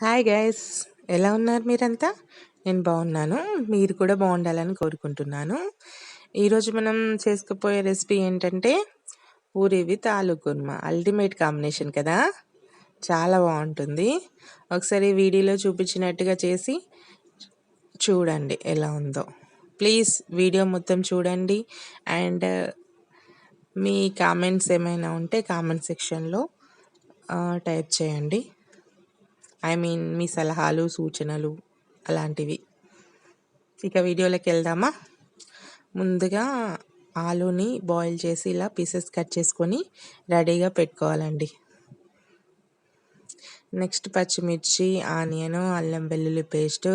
Hi guys, ఎలా ఉన్నారు మీరంతా? నేను బాగున్నాను. మీరు కూడా బాగుండాలని కోరుకుంటున్నాను. ఈరోజు మనం చేసుకుపోయే రెసిపీ ఏంటంటే పూరి విత్ ఆలు కుర్మా. అల్టిమేట్ కాంబినేషన్ కదా, చాలా బాగుంటుంది. ఒకసారి వీడియోలో చూపించినట్టుగా చేసి చూడండి ఎలా ఉందో. ప్లీజ్ వీడియో మొత్తం చూడండి. అండ్ మీ కామెంట్స్ ఏమైనా ఉంటే కామెంట్ సెక్షన్లో టైప్ చేయండి. మీ సలహాలు సూచనలు అలాంటివి. ఇక వీడియోలోకి వెళ్దామా? ముందుగా ఆలూని బాయిల్ చేసి ఇలా పీసెస్ కట్ చేసుకొని రెడీగా పెట్టుకోవాలండి. నెక్స్ట్ పచ్చిమిర్చి, ఆనియన్, అల్లం వెల్లుల్లి పేస్ట్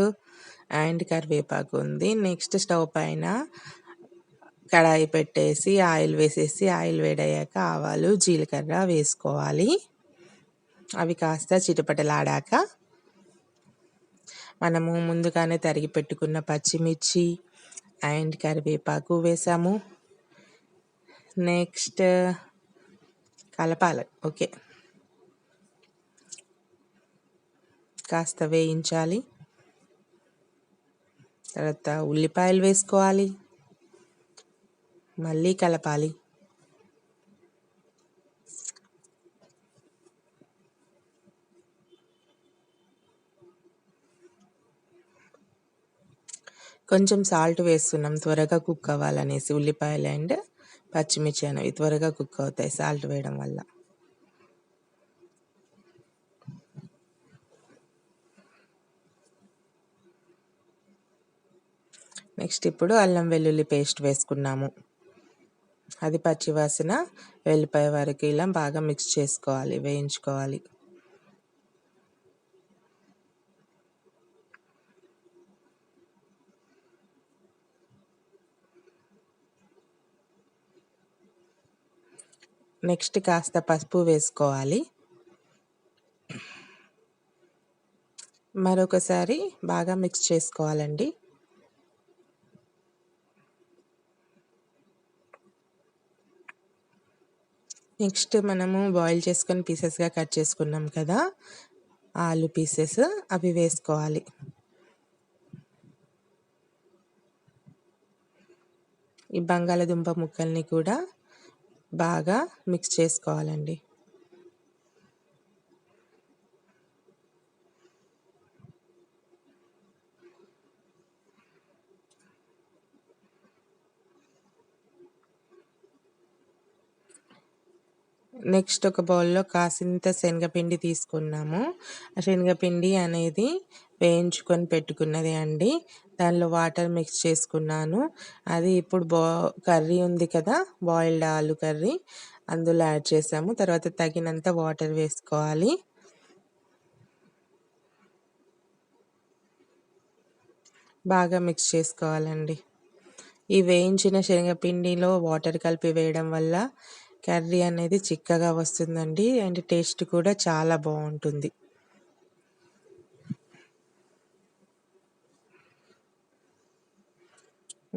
అండ్ కరివేపాకు ఉంది. నెక్స్ట్ స్టవ్ పైన కడాయి పెట్టేసి ఆయిల్ వేసేసి ఆయిల్ వేడయ్యాక ఆవాలు, జీలకర్ర వేసుకోవాలి. అవి కాస్త చిటపటలాడాక మనము ముందుగానే తరిగి పెట్టుకున్న పచ్చిమిర్చి అండ్ కరివేపాకు వేసాము. నెక్స్ట్ కలపాలి. ఓకే, కాస్త వేయించాలి. తర్వాత ఉల్లిపాయలు వేసుకోవాలి, మళ్ళీ కలపాలి. కొంచెం సాల్ట్ వేస్తున్నాం త్వరగా కుక్ అవ్వాలనేసి. ఉల్లిపాయలు అండ్ పచ్చిమిర్చి అనేవి త్వరగా కుక్ అవుతాయి సాల్ట్ వేయడం వల్ల. నెక్స్ట్ ఇప్పుడు అల్లం వెల్లుల్లి పేస్ట్ వేసుకున్నాము. అది పచ్చివాసన వెళ్ళిపోయే వరకు ఇలా బాగా మిక్స్ చేసుకోవాలి, వేయించుకోవాలి. నెక్స్ట్ కాస్త పసుపు వేసుకోవాలి. మరొకసారి బాగా మిక్స్ చేసుకోవాలండి. నెక్స్ట్ మనము బాయిల్ చేసుకొని పీసెస్గా కట్ చేసుకున్నాం కదా ఆలు పీసెస్, అవి వేసుకోవాలి. ఈ బంగాళదుంప ముక్కల్ని కూడా బాగా మిక్స్ చేసుకోవాలండి. నెక్స్ట్ ఒక బౌల్లో కాసింత శనగపిండి తీసుకున్నాము. ఆ శనగపిండి అనేది వేయించుకొని పెట్టుకున్నది అండి. దానిలో వాటర్ మిక్స్ చేసుకున్నాను. అది ఇప్పుడు కర్రీ ఉంది కదా, బాయిల్డ్ ఆలు కర్రీ, అందులో యాడ్ చేసాము. తర్వాత తగినంత వాటర్ వేసుకోవాలి. బాగా మిక్స్ చేసుకోవాలండి. ఈ వేయించిన శనగపిండిలో వాటర్ కలిపి వేయడం వల్ల కర్రీ అనేది చిక్కగా వస్తుందండి. అండ్ టేస్ట్ కూడా చాలా బాగుంటుంది.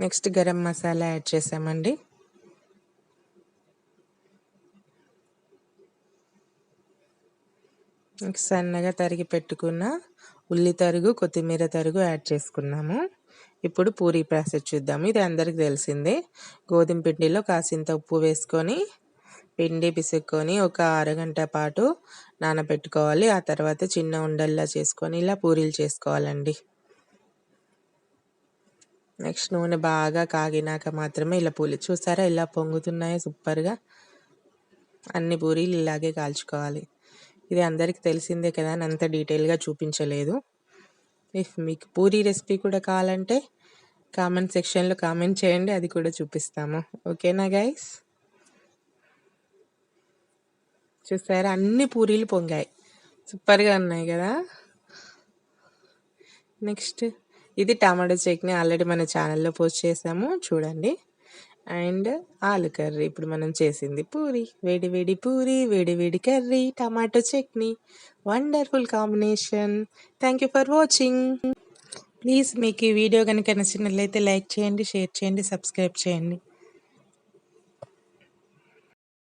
నెక్స్ట్ గరం మసాలా యాడ్ చేసామండి. సన్నగా తరిగి పెట్టుకున్న ఉల్లి తరుగు, కొత్తిమీర తరుగు యాడ్ చేసుకున్నాము. ఇప్పుడు పూరీ ప్రాసెస్ చూద్దాము. ఇది అందరికి తెలిసిందే. గోధుమ పిండిలో కాసింత ఉప్పు వేసుకొని పిండి పిసుక్కొని ఒక అరగంట పాటు నానబెట్టుకోవాలి. ఆ తర్వాత చిన్న ఉండల్లా చేసుకొని ఇలా పూరీలు చేసుకోవాలండి. నెక్స్ట్ నూనె బాగా కాగినాక మాత్రమే ఇలా పూరి, చూసారా ఇలా పొంగుతున్నాయో సూపర్గా. అన్ని పూరీలు ఇలాగే కాల్చుకోవాలి. ఇది అందరికి తెలిసిందే కదా, అంత డీటెయిల్గా చూపించలేదు. మీకు పూరీ రెసిపీ కూడా కావాలంటే కామెంట్ సెక్షన్లో కామెంట్ చేయండి, అది కూడా చూపిస్తాము. ఓకేనా గైస్? చూసారా అన్ని పూరీలు పొంగాయి, సూపర్గా ఉన్నాయి కదా. నెక్స్ట్ ఇది టమాటో చట్నీ, ఆల్రెడీ మన ఛానల్లో పోస్ట్ చేసాము, చూడండి. అండ్ ఆలు కర్రీ, ఇప్పుడు మనం చేసింది పూరి, వేడి వేడి పూరి, వేడి వేడి curry, tomato chutney, wonderful combination. Thank you for watching. Please మీకు ఈ వీడియో కనుక నచ్చినట్లయితే లైక్ చేయండి, షేర్ చేయండి, సబ్స్క్రైబ్ చేయండి.